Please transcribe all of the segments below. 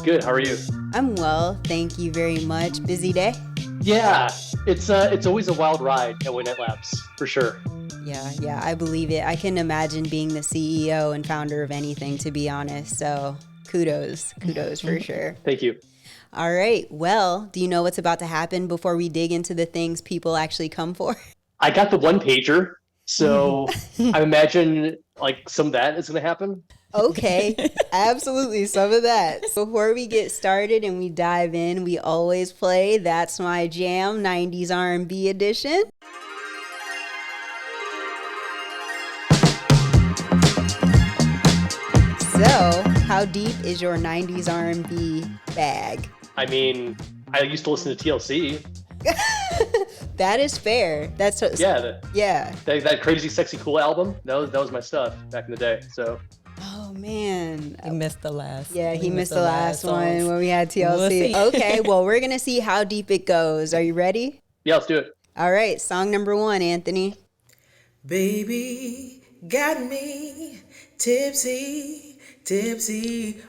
Good. How are you? I'm well, thank you very much. Busy day? Yeah, it's always a wild ride at Winnet Labs for sure. Yeah, I believe it. I can imagine being the CEO and founder of anything, to be honest. So kudos for sure. Thank you. All right. Well, do you know what's about to happen before we dig into the things people actually come for? I got the one pager, so I imagine like some of that is going to happen. Okay, absolutely. Some of that. Before we get started and we dive in, we always play That's My Jam 90s R&B edition. So, how deep is your 90s R&B bag? I mean, I used to listen to TLC. That is fair. That's yeah. That Crazy Sexy Cool album. That was my stuff back in the day. So. Oh man, he missed the last. Yeah, he missed the last one when we had TLC. Okay, well, we're gonna see how deep it goes. Are you ready? Yeah, let's do it. All right, song number 1, Anthony. Baby, got me tipsy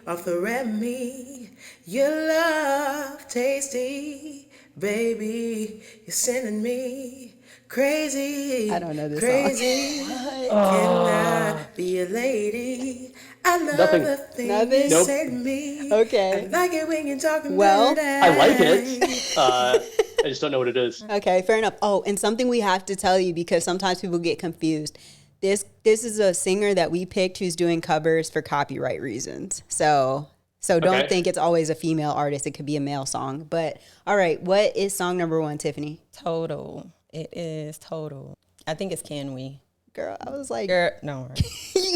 off the Remy. Your love tasty, baby. You're sending me crazy. I don't know this crazy. song. Can I be a lady? I love the things you say to me. Okay. I like it when you're talking well, I like it. I just don't know what it is. Okay, fair enough. Oh, and something we have to tell you because sometimes people get confused. This is a singer that we picked who's doing covers for copyright reasons. So don't think it's always a female artist. It could be a male song. But all right, what is song number 1, Tiffany? Total. It is Total. I think it's Can We. Girl, I was like... Girl, don't worry.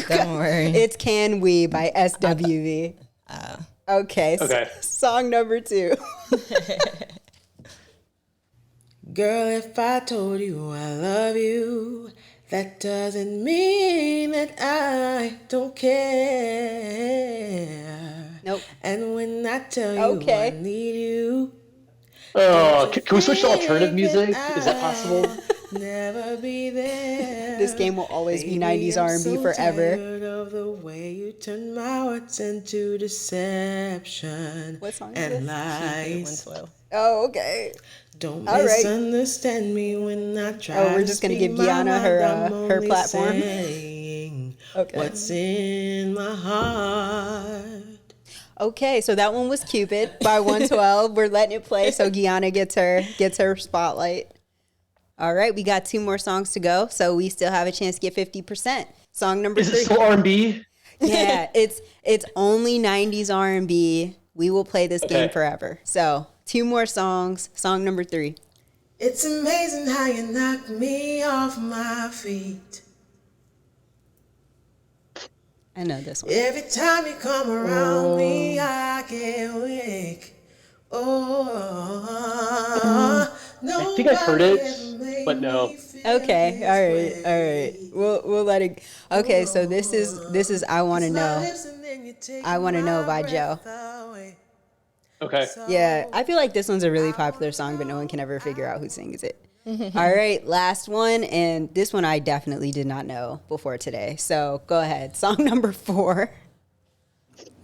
Don't worry. It's Can We by SWV. Okay. Song number 2. Girl, if I told you I love you, that doesn't mean that I don't care. Nope. And when I tell you I need you... Oh, can we switch to alternative music? Is that possible? Never be there. This game will always be 90s R&B forever. I'm so tired of the way you turn my words into deception. What song and is lies. Oh, okay. Don't misunderstand me when I try. Oh, we're just gonna give Guianna her platform. What's in my heart? Okay, so that one was Cupid by 112. We're letting it play so Guianna gets her spotlight. All right, we got 2 more songs to go, so we still have a chance to get 50%. Song number 3. Is it still R&B? Yeah, it's only 90s R&B. We will play this game forever. So 2 more songs. Song number 3. It's amazing how you knock me off my feet. I know this one. Every time you come around me, I get weak. I think I've heard it, but no. Okay, all right. We'll let it. Okay, so this is I Wanna Know. I Wanna Know by Joe. Okay. Yeah, I feel like this one's a really popular song, but no one can ever figure out who sings it. All right, last one, and this one I definitely did not know before today. So go ahead, song number 4.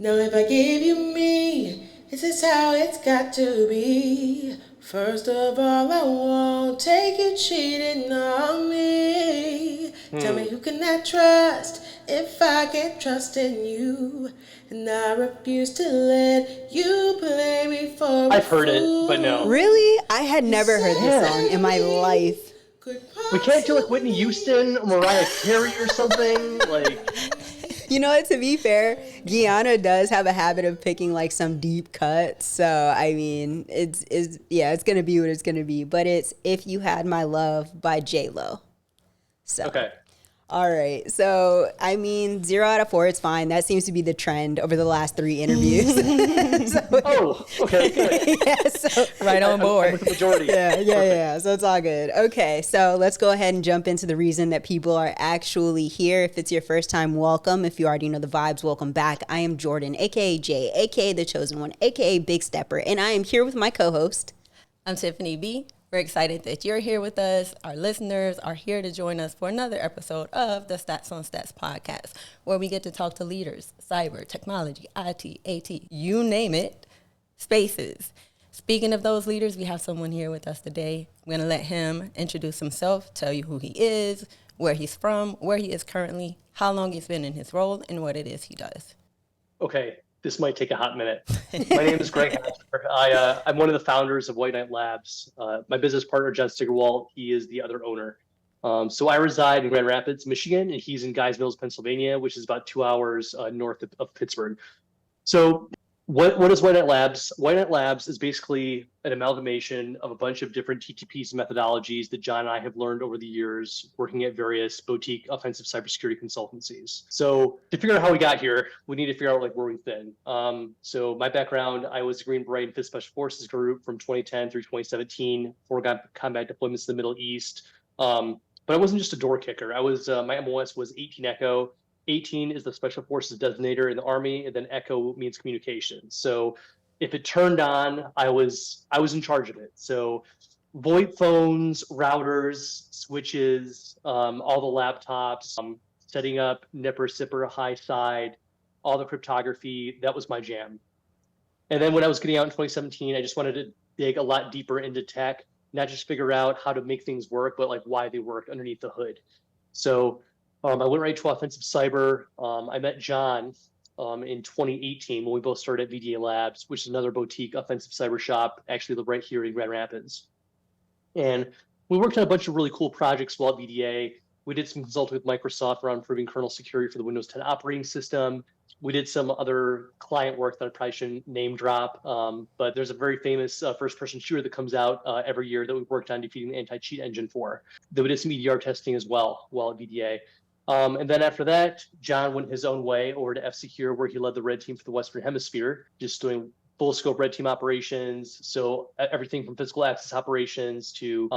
Now if I give you me, this is how it's got to be. First of all, I won't take you cheating on me. Tell me who can I trust if I can't trust in you? And I refuse to let you play me for I've heard it, but no. Really? I had never heard this song in my life. We can't do like Whitney Houston or Mariah Carey or something. Like, you know what, to be fair, Guianna does have a habit of picking like some deep cuts. So I mean, it's gonna be what it's gonna be. But it's If You Had My Love by J-Lo. So all right. So I mean, 0 out of 4, it's fine. That seems to be the trend over the last 3 interviews. Okay. Yeah, so right on board. I'm with the majority. Yeah. So it's all good. Okay, so let's go ahead and jump into the reason that people are actually here. If it's your first time, welcome. If you already know the vibes, welcome back. I am Jordan, aka Jay, aka the Chosen One, aka Big Stepper, and I am here with my co-host. I'm Tiffany B. We're excited that you're here with us. Our listeners are here to join us for another episode of the Stats on Stats podcast, where we get to talk to leaders, cyber, technology, IT, AT, you name it, spaces. Speaking of those leaders, we have someone here with us today. We're going to let him introduce himself, tell you who he is, where he's from, where he is currently, how long he's been in his role, and what it is he does. Okay, this might take a hot minute. My name is Greg Hatcher. I'm one of the founders of White Knight Labs. My business partner, John Steigerwalt, he is the other owner. So I reside in Grand Rapids, Michigan, and he's in Guys Mills, Pennsylvania, which is about 2 hours north of Pittsburgh. So what is White Knight Labs? White Knight Labs is basically an amalgamation of a bunch of different TTPs and methodologies that John and I have learned over the years working at various boutique offensive cybersecurity consultancies. So to figure out how we got here, we need to figure out like where we've been. So my background, I was a Green Beret in 5th Special Forces Group from 2010 through 2017, 4 combat deployments in the Middle East. But I wasn't just a door kicker. I was my MOS was 18 Echo. 18 is the Special Forces designator in the Army, and then Echo means communication. So if it turned on, I was in charge of it. So VoIP phones, routers, switches, all the laptops, setting up nipper, sipper, high side, all the cryptography, that was my jam. And then when I was getting out in 2017, I just wanted to dig a lot deeper into tech, not just figure out how to make things work, but like why they work underneath the hood. So I went right to offensive cyber. I met John in 2018 when we both started at VDA Labs, which is another boutique offensive cyber shop, actually right here in Grand Rapids. And we worked on a bunch of really cool projects while at VDA. We did some consulting with Microsoft around improving kernel security for the Windows 10 operating system. We did some other client work that I probably shouldn't name drop, but there's a very famous first-person shooter that comes out every year that we've worked on defeating the anti-cheat engine for. Then we did some EDR testing as well while at VDA. And then after that, John went his own way over to F-Secure, where he led the red team for the Western Hemisphere, just doing full scope red team operations. So everything from physical access operations to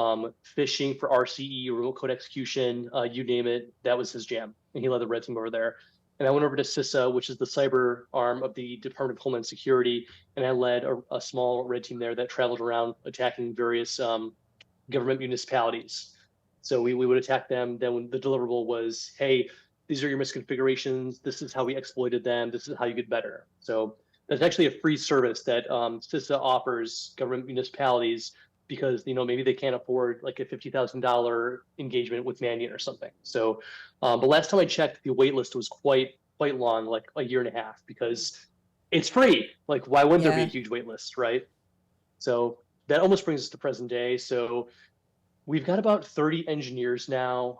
phishing for RCE, remote code execution, you name it, that was his jam. And he led the red team over there. And I went over to CISA, which is the cyber arm of the Department of Homeland Security. And I led a small red team there that traveled around attacking various government municipalities. So we would attack them. Then when the deliverable was, hey, these are your misconfigurations. This is how we exploited them. This is how you get better. So that's actually a free service that CISA offers government municipalities because, you know, maybe they can't afford like a $50,000 engagement with Mandiant or something. So, but last time I checked, the wait list was quite long, like a year and a half, because it's free. Like, why wouldn't there be a huge wait list, right? So that almost brings us to present day. So we've got about 30 engineers now.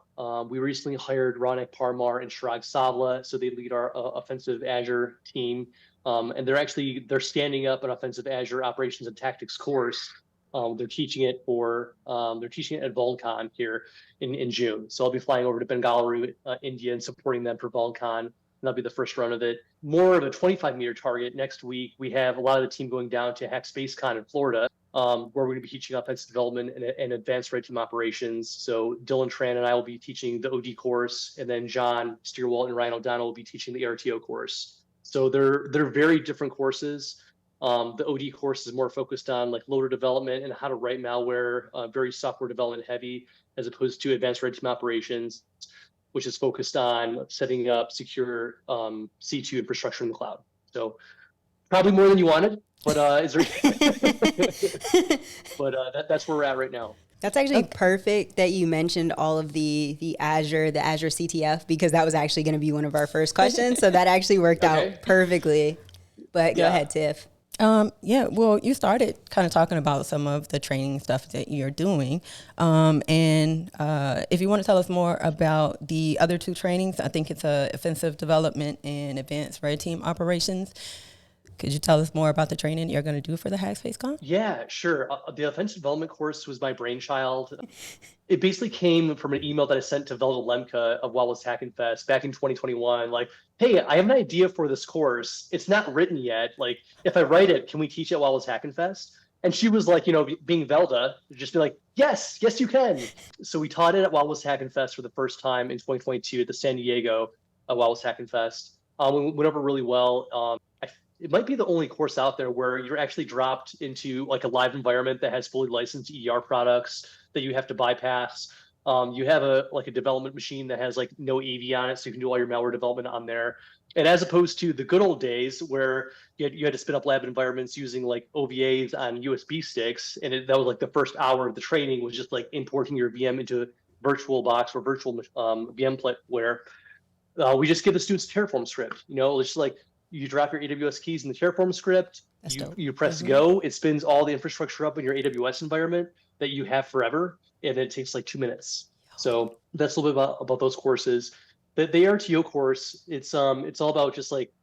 We recently hired Ronak Parmar and Shrag Savla, so they lead our offensive Azure team. And they're standing up an offensive Azure operations and tactics course. They're teaching it at VulCon here in June. So I'll be flying over to Bengaluru, India, and supporting them for VulCon. And that'll be the first run of it. More of a 25-meter target next week. We have a lot of the team going down to Hack SpaceCon in Florida, where we're going to be teaching offensive development and advanced red team operations. So Dylan Tran and I will be teaching the OD course, and then John Steigerwalt and Ryan O'Donnell will be teaching the ARTO course. So they're very different courses. The OD course is more focused on like loader development and how to write malware, very software development heavy, as opposed to advanced red team operations, which is focused on setting up secure C2 infrastructure in the cloud. So probably more than you wanted, but is there? But that's where we're at right now. That's actually perfect that you mentioned all of the Azure CTF, because that was actually going to be one of our first questions. So that actually worked out perfectly. But go ahead, Tiff. Well, you started kind of talking about some of the training stuff that you're doing. And if you want to tell us more about the other two trainings, I think it's offensive development and advanced red team operations. Could you tell us more about the training you're going to do for the Hack SpaceCon? Yeah, sure. The offensive development course was my brainchild. It basically came from an email that I sent to Velda Lemke of Wallace Hacking Fest back in 2021. Like, hey, I have an idea for this course. It's not written yet. Like, if I write it, can we teach at Wallace Hacking Fest? And she was like, you know, being Velda, just be like, yes, you can. So we taught it at Wallace Hacking Fest for the first time in 2022 at the San Diego Wallace Hacking Fest. We went over really well. it might be the only course out there where you're actually dropped into like a live environment that has fully licensed EDR products that you have to bypass. You have a development machine that has like no AV on it, so you can do all your malware development on there. And as opposed to the good old days where you had to spin up lab environments using like OVAs on USB sticks, and that was like the first hour of the training was just like importing your VM into VirtualBox or virtual VMware. We just give the students a Terraform script. It's just like you drop your AWS keys in the Terraform script, you press go, it spins all the infrastructure up in your AWS environment that you have forever, and it takes like 2 minutes. So that's a little bit about those courses. The ARTO course, it's all about just like,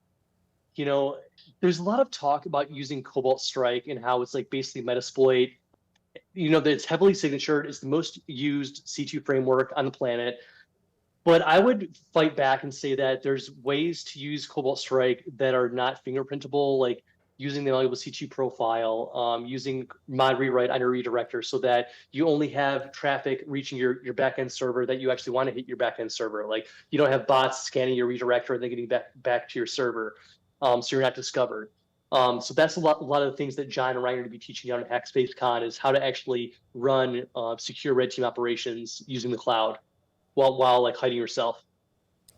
there's a lot of talk about using Cobalt Strike and how it's like basically Metasploit. That it's heavily signatured. It's the most used C2 framework on the planet. But I would fight back and say that there's ways to use Cobalt Strike that are not fingerprintable, like using the malleable C2 profile, using mod rewrite on your redirector so that you only have traffic reaching your backend server that you actually want to hit your backend server. Like you don't have bots scanning your redirector and then getting back to your server, so you're not discovered. So that's a lot of the things that John and Ryan are going to be teaching you on at HackSpaceCon is how to actually run secure red team operations using the cloud while like hiding yourself.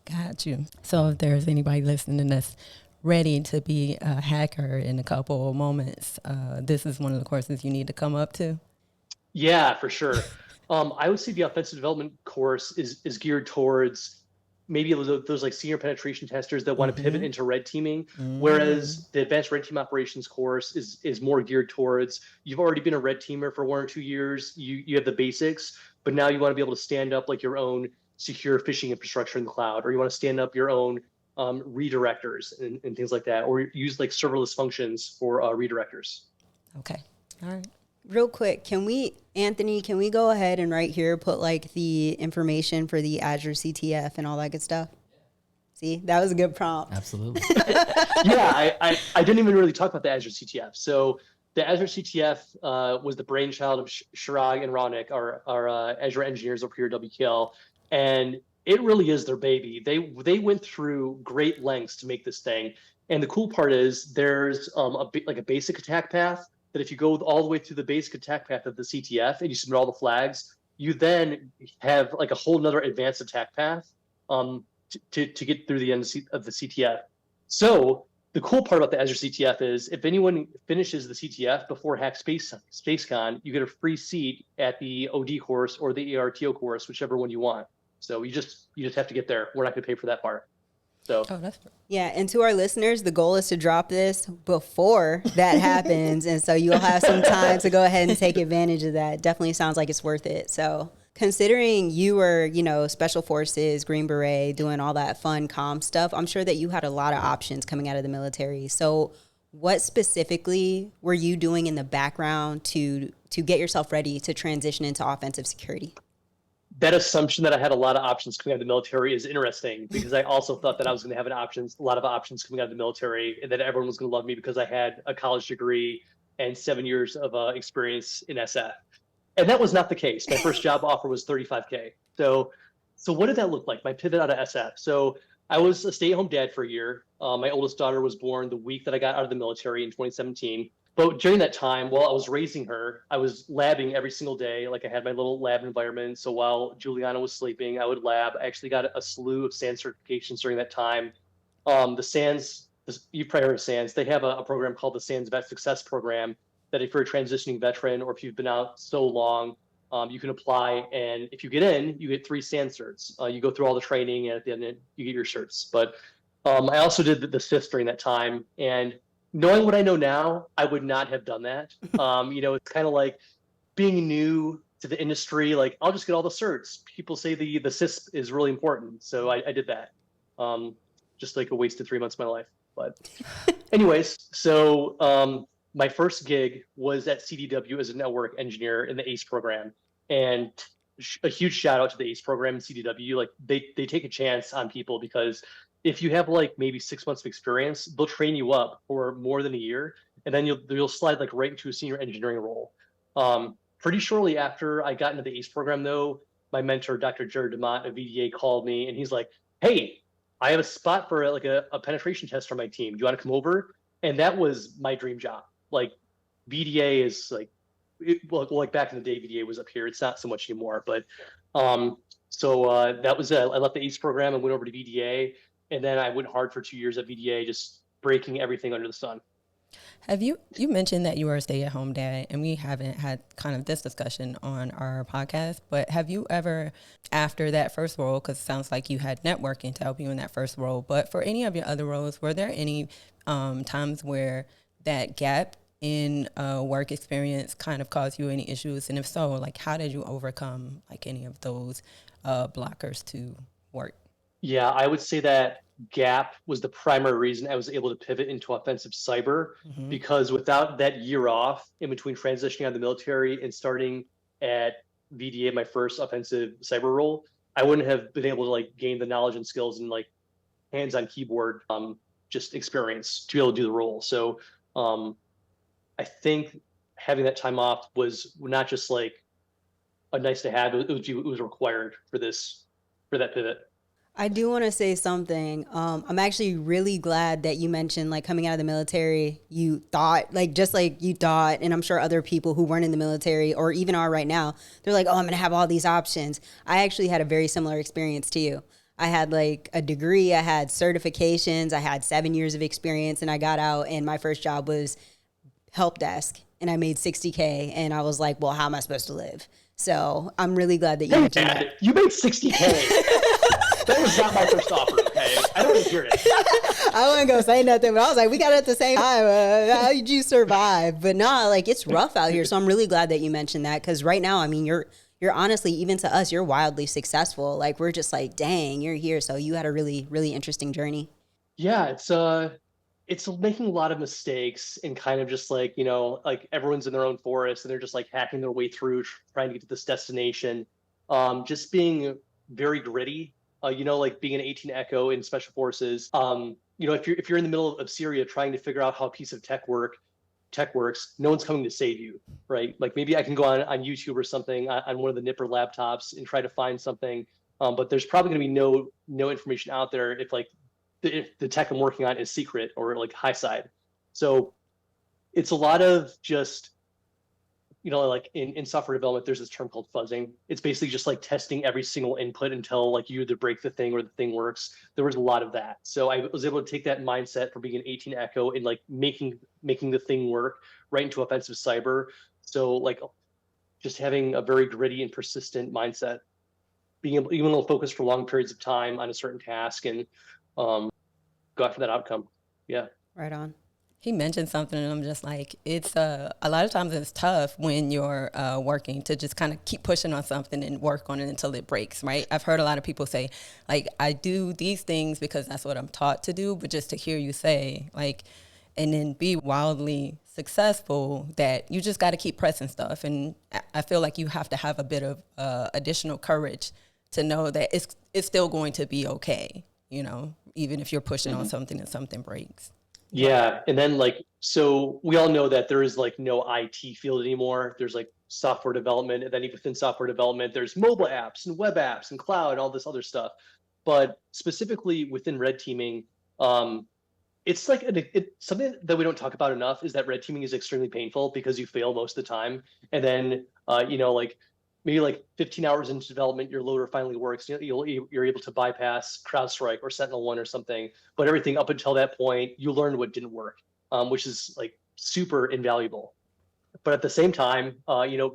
Got you. So if there's anybody listening that's ready to be a hacker in a couple of moments, this is one of the courses you need to come up to. Yeah, for sure. I would say the offensive development course is geared towards maybe those like senior penetration testers that want to pivot into red teaming, whereas the advanced red team operations course is more geared towards you've already been a red teamer for 1 or 2 years, you have the basics, but now you want to be able to stand up like your own secure phishing infrastructure in the cloud, or you want to stand up your own redirectors and things like that, or use like serverless functions for redirectors. Okay. All right. Real quick, Anthony, can we go ahead and right here put like the information for the Azure CTF and all that good stuff? See, that was a good prompt. Absolutely. Yeah, I didn't even really talk about the Azure CTF. So the Azure CTF was the brainchild of Shirag and Ronik, our Azure engineers over here at WKL, and it really is their baby. They went through great lengths to make this thing. And the cool part is there's a basic attack path that if you go all the way through the basic attack path of the CTF and you submit all the flags, you then have like a whole nother advanced attack path to get through the end of the CTF. So the cool part about the Azure CTF is if anyone finishes the CTF before HackSpaceCon, you get a free seat at the OD course or the ARTO course, whichever one you want. So you just have to get there. We're not going to pay for that part. So yeah, and to our listeners, the goal is to drop this before that happens, and so you'll have some time to go ahead and take advantage of that. Definitely sounds like it's worth it. So considering you were, Special Forces, Green Beret, doing all that fun comm stuff, I'm sure that you had a lot of options coming out of the military. So what specifically were you doing in the background to get yourself ready to transition into offensive security? That assumption that I had a lot of options coming out of the military is interesting because I also thought that I was going to have a lot of options coming out of the military and that everyone was going to love me because I had a college degree and 7 years of experience in SF. And that was not the case. My first job offer was $35K. So what did that look like? My pivot out of SF. So I was a stay-at-home dad for a year. My oldest daughter was born the week that I got out of the military in 2017. But during that time, while I was raising her, I was labbing every single day. Like I had my little lab environment. So while Guianna was sleeping, I would lab. I actually got a slew of SANS certifications during that time. The SANS, you've probably heard of SANS. They have a program called the SANS Vet Success Program that if you're a transitioning veteran or if you've been out so long, you can apply. And if you get in, you get 3 SANS certs. You go through all the training and at the end you get your certs. But I also did the CIS during that time. And knowing what I know now, I would not have done that. It's kind of like being new to the industry. Like, I'll just get all the certs. People say the CIS is really important. So I did that. Just like a wasted 3 months of my life. But anyways, so my first gig was at CDW as a network engineer in the ACE program. And a huge shout out to the ACE program in CDW. Like they take a chance on people because if you have like maybe 6 months of experience, they'll train you up for more than a year, and then you'll slide like right into a senior engineering role. Pretty shortly after I got into the ACE program, though, my mentor, Dr. Jared DeMott of VDA, called me, and he's like, "Hey, I have a spot for like a penetration tester on my team. Do you want to come over?" And that was my dream job. Like VDA is like, like back in the day, VDA was up here. It's not so much anymore, but that was I left the ACE program and went over to VDA, and then I went hard for 2 years at VDA, just breaking everything under the sun. Have you mentioned that you are a stay-at-home dad, and we haven't had kind of this discussion on our podcast, but have you ever, after that first role, because it sounds like you had networking to help you in that first role, but for any of your other roles, were there any times where that gap in work experience kind of caused you any issues? And if so, like, how did you overcome like any of those blockers to work? Yeah, I would say that gap was the primary reason I was able to pivot into offensive cyber, because without that year off in between transitioning out of the military and starting at VDA, my first offensive cyber role, I wouldn't have been able to like gain the knowledge and skills and like hands-on keyboard just experience to be able to do the role. So I think having that time off was not just like a nice to have, it was required for that pivot. I do want to say something. I'm actually really glad that you mentioned like coming out of the military, you thought like, just like you thought, and I'm sure other people who weren't in the military or even are right now, they're like, oh, I'm going to have all these options. I actually had a very similar experience to you. I had like a degree, I had certifications, I had 7 years of experience, and I got out and my first job was help desk and I made $60K, and I was like, well, how am I supposed to live? So I'm really glad that you mentioned that. You made $60K. That was not my first offer, okay? I don't want to hear it. I wasn't going to say nothing, but I was like, we got it at the same time. How did you survive? But nah, like it's rough out here. So I'm really glad that you mentioned that, because right now, I mean, you're honestly, even to us, you're wildly successful. Like we're just like, dang, you're here. So you had a really, really interesting journey. Yeah, it's making a lot of mistakes and kind of just like, like everyone's in their own forest and they're just like hacking their way through trying to get to this destination. Just being very gritty. Like being an 18 Echo in Special Forces, if you're in the middle of Syria trying to figure out how a piece of tech works, no one's coming to save you, right? Like maybe I can go on YouTube or something on one of the Nipper laptops and try to find something, but there's probably going to be no information out there if like if the tech I'm working on is secret or like high side. So it's a lot of just, like in software development, there's this term called fuzzing. It's basically just like testing every single input until like you either break the thing or the thing works. There was a lot of that. So I was able to take that mindset from being an 18 Echo and like making the thing work right into offensive cyber. So like just having a very gritty and persistent mindset, being able to focus for long periods of time on a certain task and go after that outcome. Yeah. Right on. He mentioned something and I'm just like, it's a lot of times it's tough when you're working to just kind of keep pushing on something and work on it until it breaks, right? I've heard a lot of people say, like, I do these things because that's what I'm taught to do, but just to hear you say, like, and then be wildly successful, that you just got to keep pressing stuff. And I feel like you have to have a bit of additional courage to know that it's still going to be okay, even if you're pushing on something and something breaks. Yeah. And then so we all know that there is like no IT field anymore. There's like software development. And then within software development, there's mobile apps and web apps and cloud, all this other stuff. But specifically within red teaming, it's like something that we don't talk about enough is that red teaming is extremely painful because you fail most of the time. And then, maybe like 15 hours into development, your loader finally works. You're able to bypass CrowdStrike or SentinelOne or something. But everything up until that point, you learned what didn't work, which is like super invaluable. But at the same time,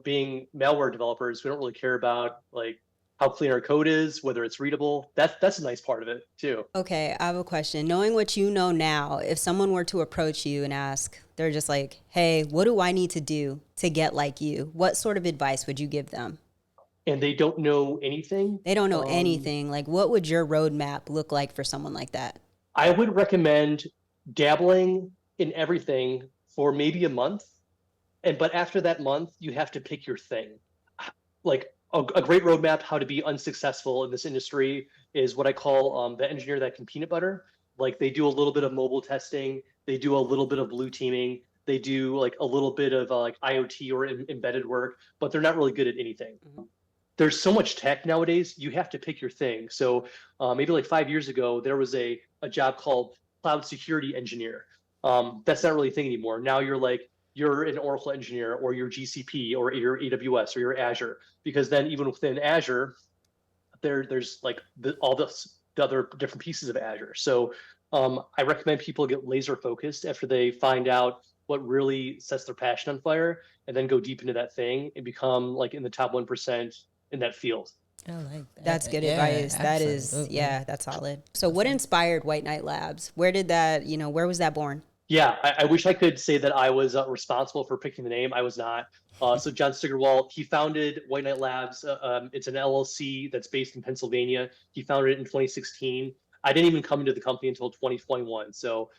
being malware developers, we don't really care about like how clean our code is, whether it's readable. That's a nice part of it too. Okay, I have a question. Knowing what you know now, if someone were to approach you and ask, they're just like, hey, what do I need to do to get like you? What sort of advice would you give them? And they don't know anything? They don't know anything. Like, what would your roadmap look like for someone like that? I would recommend dabbling in everything for maybe a month. But after that month, you have to pick your thing. Like a great roadmap how to be unsuccessful in this industry is what I call the engineer that can peanut butter. Like they do a little bit of mobile testing, they do a little bit of blue teaming, they do like a little bit of like IoT or embedded work, but they're not really good at anything. Mm-hmm. There's so much tech nowadays, you have to pick your thing. So maybe like 5 years ago, there was a job called cloud security engineer. That's not really a thing anymore. Now you're an Oracle engineer, or you're GCP, or you're AWS, or you're Azure, because then even within Azure, there's like all the other different pieces of Azure. So I recommend people get laser focused after they find out what really sets their passion on fire, and then go deep into that thing and become like in the top 1% in that field. I like that. That's good Yeah, advice. That is, absolutely. yeah, that's solid. So what inspired White Knight Labs? Where did that, where was that born? Yeah, I wish I could say that I was responsible for picking the name. I was not. So John Steigerwald, he founded White Knight Labs. It's an LLC that's based in Pennsylvania. He founded it in 2016. I didn't even come into the company until 2021. So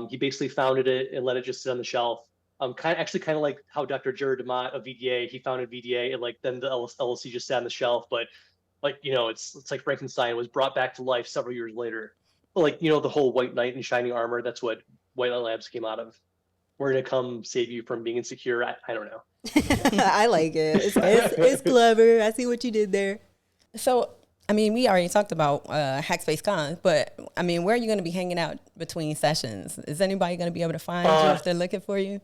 he basically founded it and let it just sit on the shelf. Kind of like how Dr. Jared DeMott of VDA, he founded VDA, and like then the LLC just sat on the shelf. But like, it's like Frankenstein was brought back to life several years later. But like, the whole white knight in shining armor, that's what White Knight Labs came out of. We're gonna come save you from being insecure. I don't know. I like it. It's clever. I see what you did there. So, I mean, we already talked about Hackspace Con, but I mean, where are you going to be hanging out between sessions? Is anybody going to be able to find you if they're looking for you?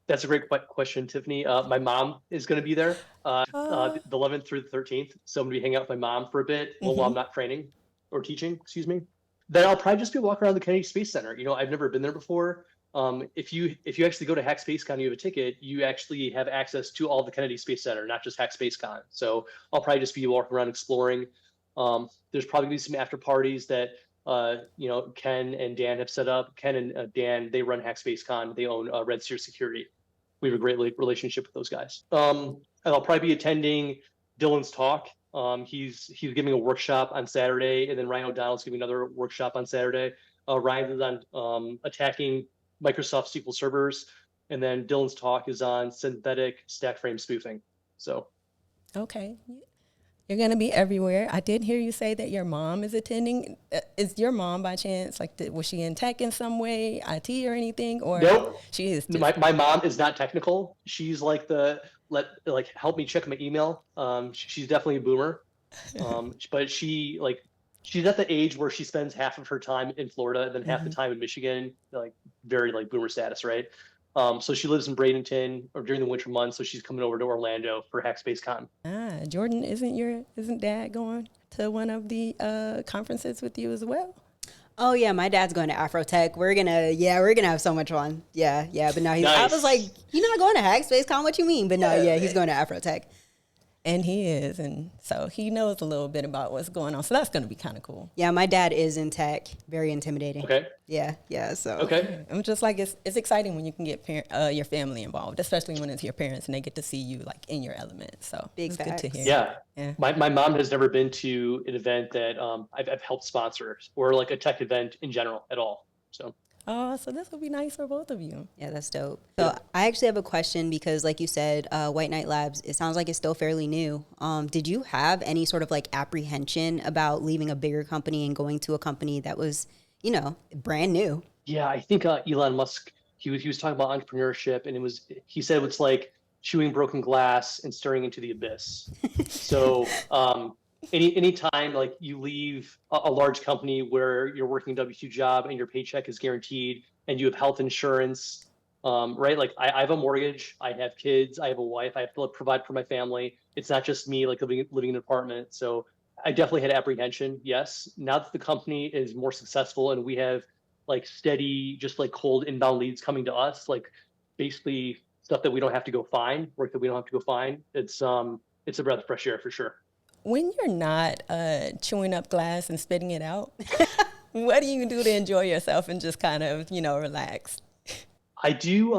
That's a great question, Tiffany. My mom is going to be there the 11th through the 13th. So I'm going to be hanging out with my mom for a bit while I'm not training or teaching, excuse me. Then I'll probably just be walking around the Kennedy Space Center. I've never been there before. If you actually go to HackSpaceCon, you have a ticket, you actually have access to all the Kennedy Space Center, not just HackSpaceCon. So I'll probably just be walking around exploring. There's probably going to be some after parties that Ken and Dan have set up. Ken and Dan, they run HackSpaceCon. They own Red Seer Security. We have a great relationship with those guys. And I'll probably be attending Dylan's talk. He's giving a workshop on Saturday, and then Ryan O'Donnell's giving another workshop on Saturday. Ryan is on attacking Microsoft SQL servers, and then Dylan's talk is on synthetic stack frame spoofing. So, okay, you're gonna be everywhere. I did hear you say that your mom is attending. Is your mom by chance was she in tech in some way, IT or anything, or nope. She is. My mom is not technical. She's like help me check my email. She's definitely a boomer, but she's at the age where she spends half of her time in Florida and then half the time in Michigan, like very like boomer status, right? So she lives in Bradenton or during the winter months, so she's coming over to Orlando for HackSpaceCon. Jordan, isn't Dad going to one of the conferences with you as well? Oh yeah, my dad's going to Afrotech. We're gonna have so much fun. Yeah. But no, nice. I was like, you're not going to HackSpaceCon? What you mean? But no, he's going to Afrotech. And he is, and so he knows a little bit about what's going on. So that's going to be kind of cool. Yeah, my dad is in tech. Very intimidating. Okay. Yeah. So. Okay. I'm just like, it's exciting when you can get your family involved, especially when it's your parents and they get to see you like in your element. So Big it's facts. good to hear. Yeah. My mom has never been to an event that I've helped sponsor, or like a tech event in general at all. So. Oh, so this will be nice for both of you. Yeah, that's dope. So I actually have a question because, like you said, White Knight Labs, it sounds like it's still fairly new. Did you have any sort of like apprehension about leaving a bigger company and going to a company that was, brand new? Yeah, I think Elon Musk, he was talking about entrepreneurship, and he said it's like chewing broken glass and staring into the abyss. So any time like you leave a large company where you're working a W-2 job and your paycheck is guaranteed and you have health insurance, right? Like I have a mortgage, I have kids, I have a wife, I have to provide for my family. It's not just me like living in an apartment. So I definitely had apprehension. Yes. Now that the company is more successful and we have like steady, just like cold inbound leads coming to us, like basically stuff that we don't have to go find, work that we don't have to go find. It's a breath of fresh air for sure. When you're not chewing up glass and spitting it out, what do you do to enjoy yourself and just kind of, relax? I do.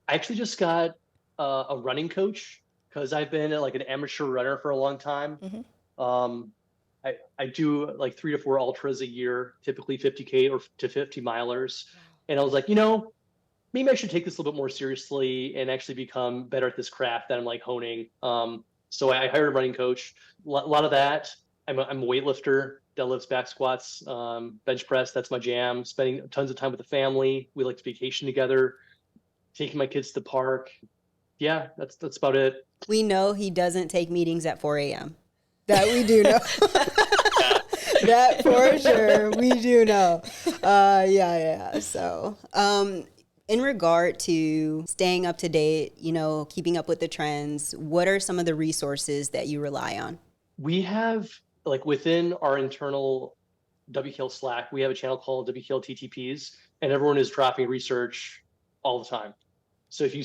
I actually just got a running coach because I've been like an amateur runner for a long time. I do like 3 to 4 ultras a year, typically 50K or to 50 milers. And I was like, maybe I should take this a little bit more seriously and actually become better at this craft that I'm like honing. So I hired a running coach. A lot of that. I'm a weightlifter, deadlifts, back squats, bench press. That's my jam. Spending tons of time with the family. We like to vacation together. Taking my kids to the park. Yeah, that's about it. We know he doesn't take meetings at 4 a.m. That we do know. That for sure. We do know. Yeah. So, in regard to staying up to date, keeping up with the trends, what are some of the resources that you rely on? We have, like, within our internal WKL Slack, we have a channel called WKL TTPs, and everyone is dropping research all the time. So if they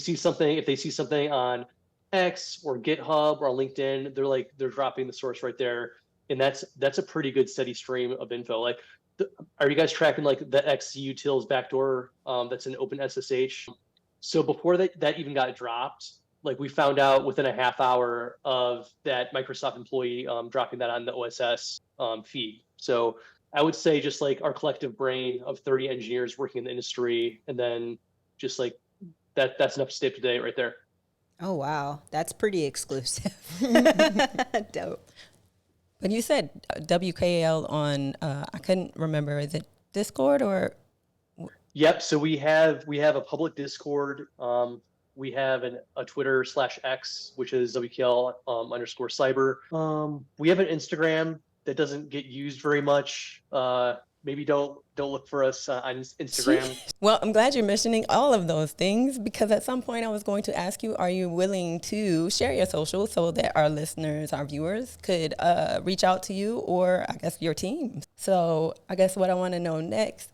see something on X or GitHub or LinkedIn, they're dropping the source right there, and that's a pretty good steady stream of info. Like, are you guys tracking like the XUtils backdoor that's an open SSH? So before that even got dropped, like, we found out within a half hour of that Microsoft employee dropping that on the OSS feed. So I would say just like our collective brain of 30 engineers working in the industry, and then just like that's enough to stay up to date right there. Oh, wow. That's pretty exclusive. Dope. But you said WKL on, I couldn't remember, is it Discord or? Yep. So we have a public Discord. We have a Twitter/X, which is WKL _cyber. We have an Instagram that doesn't get used very much. Maybe don't look for us on Instagram. Well, I'm glad you're mentioning all of those things, because at some point I was going to ask you, are you willing to share your social so that our listeners, our viewers could reach out to you, or I guess your team? So I guess what I want to know next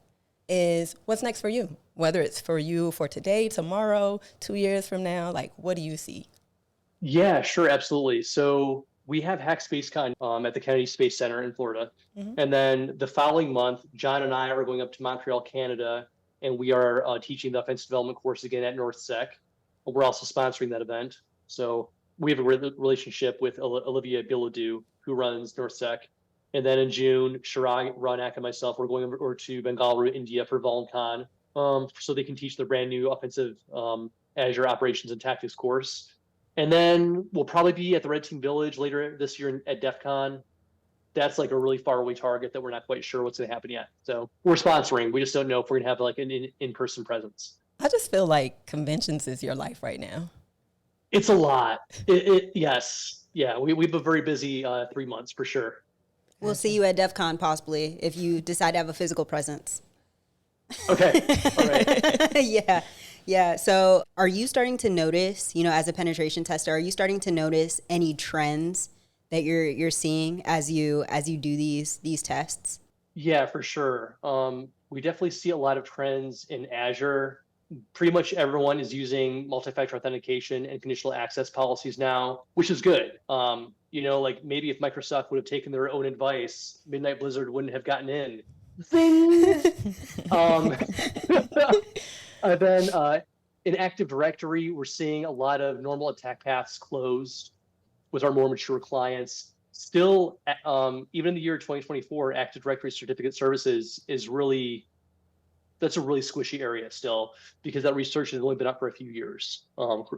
is what's next for you, whether it's for you for today, tomorrow, 2 years from now, like, what do you see? Yeah, sure. Absolutely. So we have HackSpaceCon at the Kennedy Space Center in Florida. Mm-hmm. And then the following month, John and I are going up to Montreal, Canada, and we are teaching the offensive development course again at NorthSec. We're also sponsoring that event. So we have a relationship with Olivia Bilodeau, who runs NorthSec. And then in June, Shirag, Ronak, and myself, we're going over to Bengaluru, India for VulnCon, so they can teach their brand new offensive Azure operations and tactics course. And then we'll probably be at the Red Team Village later this year at DEF CON. That's like a really far away target that we're not quite sure what's going to happen yet. So we're sponsoring. We just don't know if we're going to have like an in-person presence. I just feel like conventions is your life right now. It's a lot. Yes. Yeah, we have a very busy 3 months for sure. We'll see you at DEF CON possibly if you decide to have a physical presence. Okay. All right. Yeah. So are you starting to notice, as a penetration tester, are you starting to notice any trends that you're seeing as you do these tests? Yeah, for sure. We definitely see a lot of trends in Azure. Pretty much everyone is using multi-factor authentication and conditional access policies now, which is good. Like, maybe if Microsoft would have taken their own advice, Midnight Blizzard wouldn't have gotten in. Zing! And then in Active Directory, we're seeing a lot of normal attack paths closed with our more mature clients. Still, even in the year 2024, Active Directory certificate services that's a really squishy area still, because that research has only been up for a few years.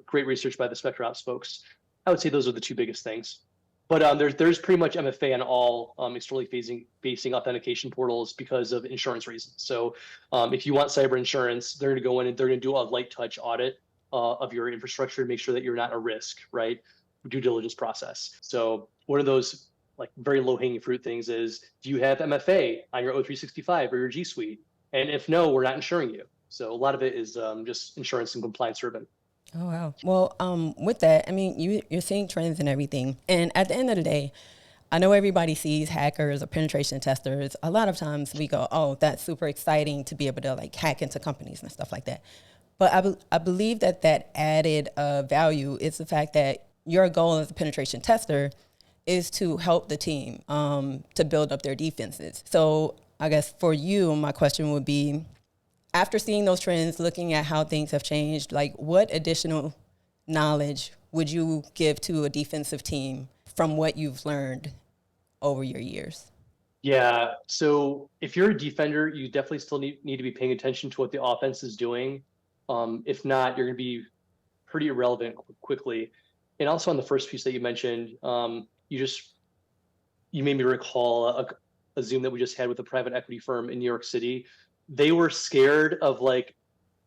Great research by the Spectre Ops folks. I would say those are the two biggest things. But there's pretty much MFA on all externally facing authentication portals because of insurance reasons. So if you want cyber insurance, they're going to go in and they're going to do a light touch audit of your infrastructure to make sure that you're not a risk, right? Due diligence process. So one of those like very low hanging fruit things is, do you have MFA on your O365 or your G Suite? And if no, we're not insuring you. So a lot of it is just insurance and compliance driven. Oh, wow. Well, with that, I mean, you're seeing trends and everything. And at the end of the day, I know everybody sees hackers or penetration testers. A lot of times we go, oh, that's super exciting to be able to like hack into companies and stuff like that. But I believe that added value is the fact that your goal as a penetration tester is to help the team to build up their defenses. So I guess for you, my question would be, after seeing those trends, looking at how things have changed, like, what additional knowledge would you give to a defensive team from what you've learned over your years? Yeah, so if you're a defender, you definitely still need to be paying attention to what the offense is doing. If not, you're going to be pretty irrelevant quickly. And also on the first piece that you mentioned, you made me recall a Zoom that we just had with a private equity firm in New York City. They were scared of like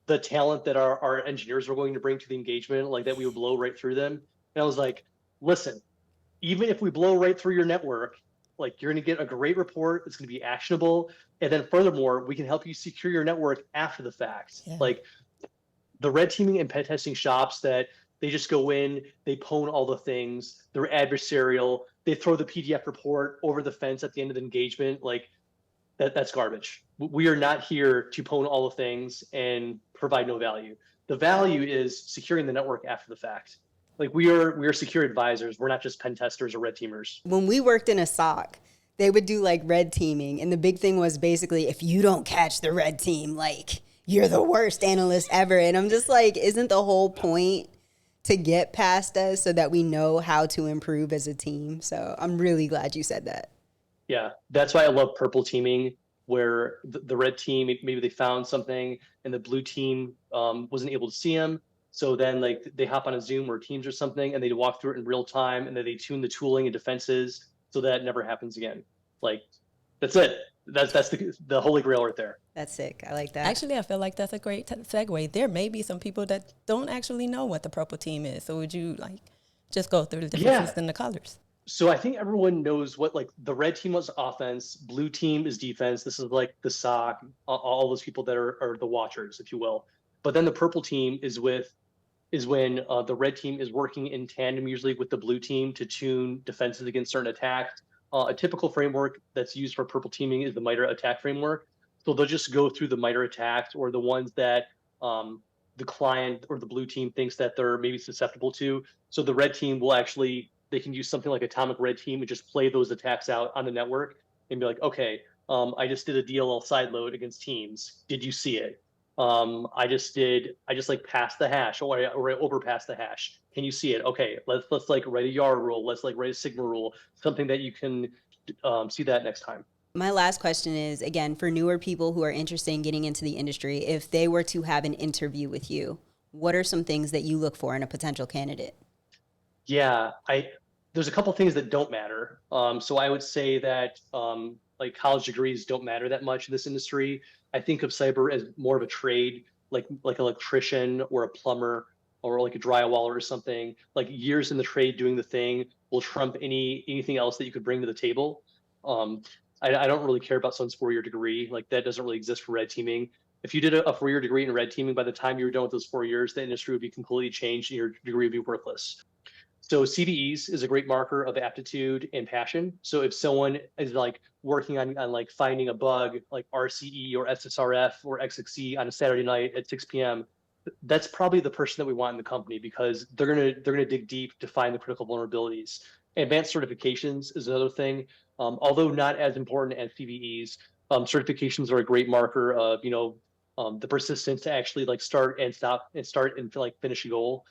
the talent that our engineers were going to bring to the engagement, like that we would blow right through them. And I was like, listen, even if we blow right through your network, Like you're going to get a great report. It's going to be actionable. And then furthermore, we can help you secure your network after the fact. Yeah. Like the red teaming and pen testing shops that they just go in, they pwn all the things, they're adversarial, they throw the PDF report over the fence at the end of the engagement. Like that's garbage. We are not here to pwn all the things and provide no value. The value is securing the network after the fact. Like we are secure advisors. We're not just pen testers or red teamers. When we worked in a SOC, they would do like red teaming. And the big thing was basically, if you don't catch the red team, like you're the worst analyst ever. And I'm just like, isn't the whole point to get past us so that we know how to improve as a team? So I'm really glad you said that. Yeah, that's why I love purple teaming, where the red team, maybe they found something and the blue team wasn't able to see them. So then like they hop on a Zoom or Teams or something and they walk through it in real time and then they tune the tooling and defenses so that never happens again. Like that's it. That's the holy grail right there. That's sick. I like that. Actually, I feel like that's a great segue. There may be some people that don't actually know what the purple team is. So would you like just go through the differences in the colors? So I think everyone knows what like the red team was offense, blue team is defense. This is like the SOC, all those people that are the watchers, if you will. But then the purple team is when the red team is working in tandem, usually with the blue team, to tune defenses against certain attacks. A typical framework that's used for purple teaming is the MITRE attack framework. So they'll just go through the MITRE attacks or the ones that the client or the blue team thinks that they're maybe susceptible to. So the red team will actually, they can use something like Atomic Red Team and just play those attacks out on the network and be like, okay, I just did a DLL sideload against Teams. Did you see it? I just like passed the hash or I overpassed the hash. Can you see it? Okay, let's like write a YAR rule. Let's like write a Sigma rule, something that you can see that next time. My last question is, again, for newer people who are interested in getting into the industry, if they were to have an interview with you, what are some things that you look for in a potential candidate? Yeah, there's a couple things that don't matter. So I would say that like college degrees don't matter that much in this industry. I think of cyber as more of a trade, like electrician or a plumber or like a drywaller or something. Like years in the trade doing the thing will trump anything else that you could bring to the table. I don't really care about someone's 4-year degree. Like that doesn't really exist for red teaming. If you did a 4-year degree in red teaming, by the time you were done with those 4 years, the industry would be completely changed and your degree would be worthless. So CVEs is a great marker of aptitude and passion. So if someone is like working on like finding a bug like RCE or SSRF or XXE on a Saturday night at 6 p.m., that's probably the person that we want in the company because they're gonna dig deep to find the critical vulnerabilities. Advanced certifications is another thing. Although not as important as CVEs, certifications are a great marker of the persistence to actually like start and stop and start and finish a goal.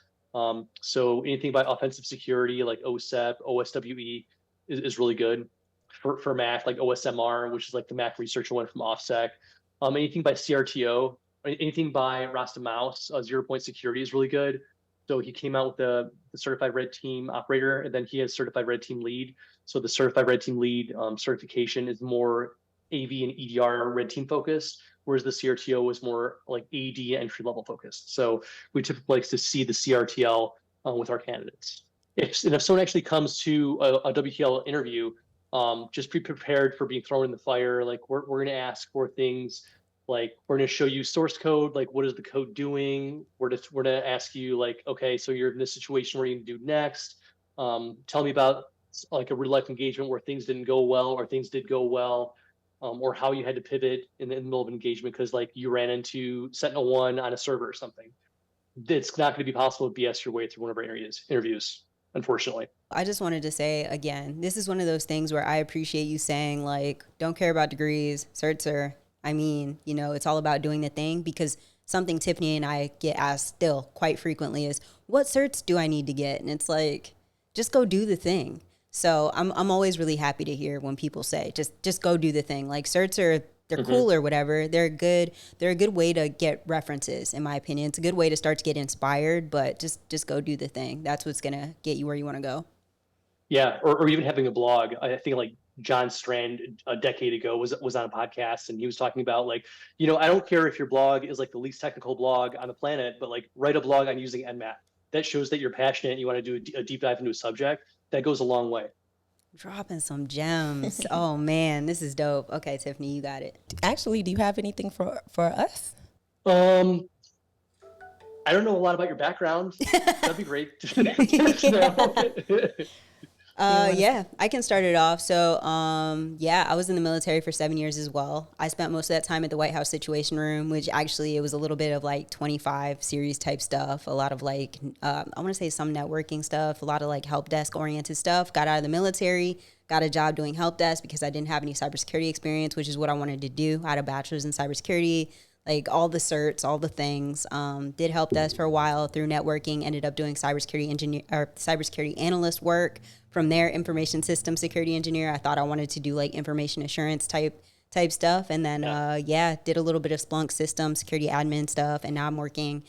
So anything about offensive security like OSEP, OSWE is really good for Mac, like OSMR, which is like the Mac researcher one from OffSec. Anything by CRTO, anything by Rasta Mouse, 0-point security is really good. So he came out with the certified red team operator, and then he has certified red team lead. So the certified red team lead certification is more AV and EDR red team focused, whereas the CRTO was more like AD entry level focused. So we typically like to see the CRTL with our candidates. If someone actually comes to a WTL interview, just be prepared for being thrown in the fire. Like we're going to ask for things like we're going to show you source code. Like what is the code doing? We're going to ask you like, okay, so you're in this situation. What are you going to do next? Tell me about like a real life engagement where things didn't go well or things did go well. Or how you had to pivot in the middle of engagement because like you ran into Sentinel-1 on a server or something. It's not going to be possible to BS your way through one of our interviews, unfortunately. I just wanted to say, again, this is one of those things where I appreciate you saying like, don't care about degrees, certs are, I mean, it's all about doing the thing because something Tiffany and I get asked still quite frequently is, what certs do I need to get? And it's like, just go do the thing. So I'm always really happy to hear when people say, just go do the thing. Like certs they're cool or whatever. They're a good way to get references, in my opinion. It's a good way to start to get inspired, but just go do the thing. That's what's gonna get you where you want to go. Yeah, or even having a blog. I think like John Strand a decade ago was on a podcast and he was talking about like, I don't care if your blog is like the least technical blog on the planet, but like write a blog on using Nmap. That shows that you're passionate and you want to do a deep dive into a subject. That goes a long way. Dropping some gems. Oh man, this is dope. Okay, Tiffany, you got it. Actually, do you have anything for us? I don't know a lot about your background. That'd be great to know. Yeah, I can start it off. So, yeah, I was in the military for 7 years as well. I spent most of that time at the White House Situation Room, which actually it was a little bit of like 25 series type stuff, a lot of like, I want to say some networking stuff, a lot of like help desk oriented stuff. Got out of the military, got a job doing help desk because I didn't have any cybersecurity experience, which is what I wanted to do. I had a bachelor's in cybersecurity, like all the certs, all the things. Did help desk for a while through networking, ended up doing cybersecurity analyst work. From there, information system security engineer. I thought I wanted to do like information assurance type stuff. And then, did a little bit of Splunk system security admin stuff. And now I'm working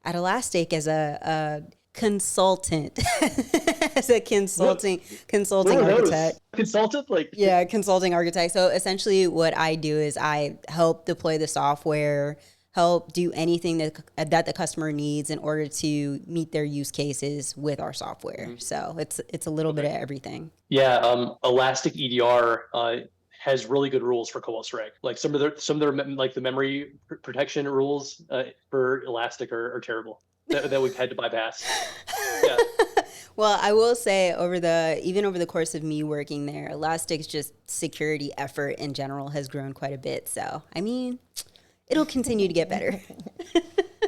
at Elastic as a consultant, as a consulting architect. Consultant? Yeah, consulting architect. So essentially what I do is I help deploy the software, help do anything that the customer needs in order to meet their use cases with our software. So it's a little bit of everything. Yeah, Elastic EDR has really good rules for Cobalt Strike. Like some of their like the memory protection rules for Elastic are terrible that we've had to bypass. Yeah. Well, I will say even over the course of me working there, Elastic's just security effort in general has grown quite a bit. So I mean, it'll continue to get better.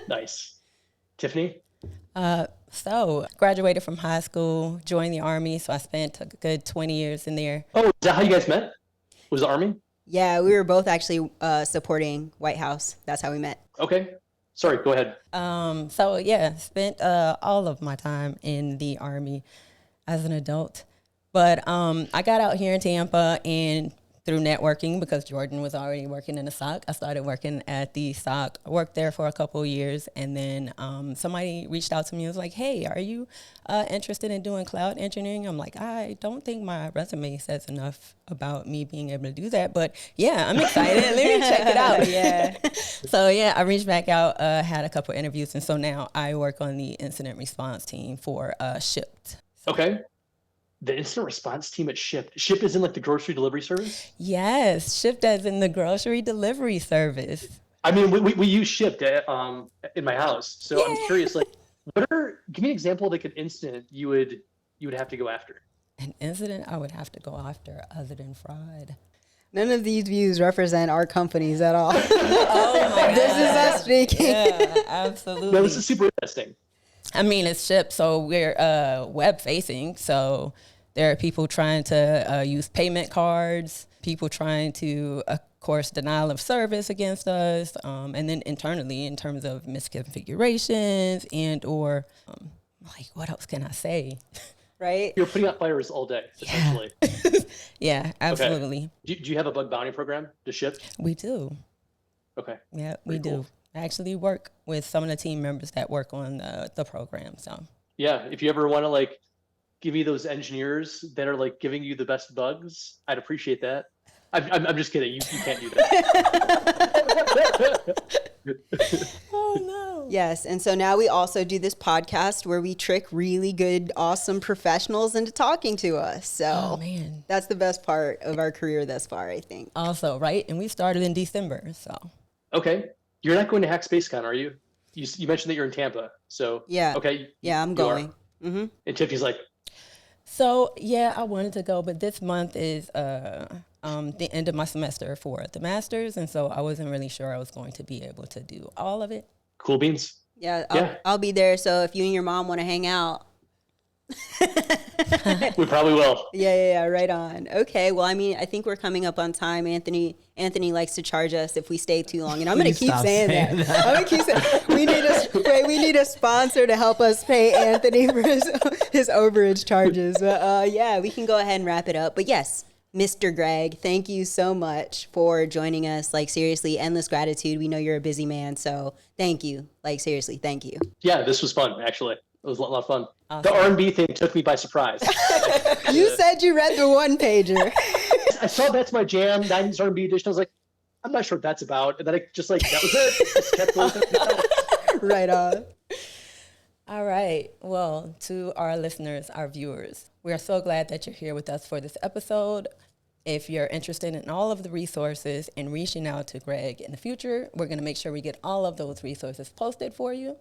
Nice. Tiffany? So graduated from high school, joined the Army. So I spent a good 20 years in there. Oh, is that how you guys met? Was the Army? Yeah, we were both actually supporting White House. That's how we met. Okay. Sorry, go ahead. Spent all of my time in the Army as an adult. But I got out here in Tampa and through networking, because Jordan was already working in the SOC, I started working at the SOC. I worked there for a couple of years, and then somebody reached out to me and was like, hey, are you interested in doing cloud engineering? I'm like, I don't think my resume says enough about me being able to do that, but yeah, I'm excited. Let me check it out. Yeah. So yeah, I reached back out, had a couple of interviews, and so now I work on the incident response team for Shipped. Okay. The incident response team at Shipped. Shipped is in like the grocery delivery service? Yes, Shipped as in the grocery delivery service. I mean, we use Shipped in my house. So I'm curious, like, give me an example of like an incident you would have to go after. An incident I would have to go after other than fraud. None of these views represent our companies at all. Oh my God. This is us speaking. Yeah, absolutely. No, this is super interesting. I mean, it's Shipped, so we're web facing. So there are people trying to use payment cards, people trying to, of course, denial of service against us, and then internally in terms of misconfigurations and or like, what else can I say? Right? You're putting out fires all day, essentially. Yeah, absolutely. Okay. Do you have a bug bounty program to ship? We do. Okay. Yeah, we do. I actually work with some of the team members that work on the program. So yeah, if you ever want to like give me those engineers that are like giving you the best bugs, I'd appreciate that. I'm just kidding. You can't do that. oh no. Yes, and so now we also do this podcast where we trick really good, awesome professionals into talking to us. So Oh man, that's the best part of our career thus far, I think. also right, and we started in December. So Okay. You're not going to Hack SpaceCon, are you? You mentioned that you're in Tampa. So yeah. Okay. Yeah, I'm going. Mm-hmm. And Tiffany's like, So yeah, I wanted to go, but this month is the end of my semester for the master's, and so I wasn't really sure I was going to be able to do all of it. cool beans. Yeah, I'll be there. So if you and your mom want to hang out, We probably will. yeah, right on. Okay, well, I mean, I think we're coming up on time. Anthony likes to charge us if we stay too long, and I'm going to keep saying that. I'm going to keep saying we need a sponsor to help us pay Anthony for his overage charges. But yeah, we can go ahead and wrap it up. But yes, Mr. Greg, thank you so much for joining us. Like, seriously, endless gratitude. We know you're a busy man, so thank you. Like, seriously, thank you. Yeah, this was fun, actually. It was a lot of fun. Awesome. The R&B thing took me by surprise. You said you read the one pager. I saw That's My Jam, 90s R&B edition. I was like, I'm not sure what that's about. And then I just like, that was it. Just kept going. Right on. All right. Well, to our listeners, our viewers, We are so glad that you're here with us for this episode. If you're interested in all of the resources and reaching out to Greg in the future, we're going to make sure we get all of those resources posted for you.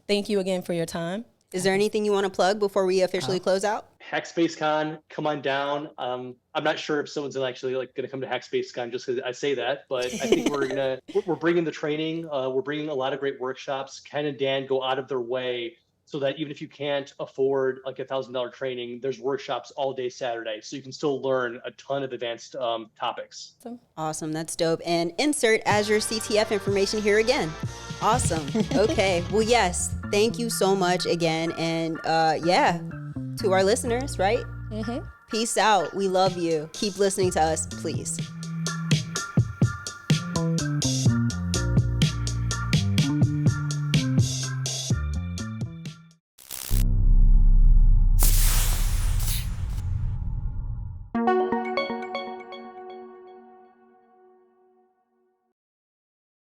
Thank you again for your time. Is there anything you want to plug before we officially close out? HackSpaceCon, come on down. I'm not sure if someone's actually going to come to HackSpaceCon just because I say that, but I think we're bringing the training. We're bringing a lot of great workshops. Ken and Dan go out of their way so that even if you can't afford like $1,000 training, there's workshops all day Saturday, so you can still learn a ton of advanced topics. Awesome, that's dope. And insert Azure CTF information here again. Awesome. Okay. Well, yes. Thank you so much again, and to our listeners, right? Peace out. We love you. Keep listening to us, please.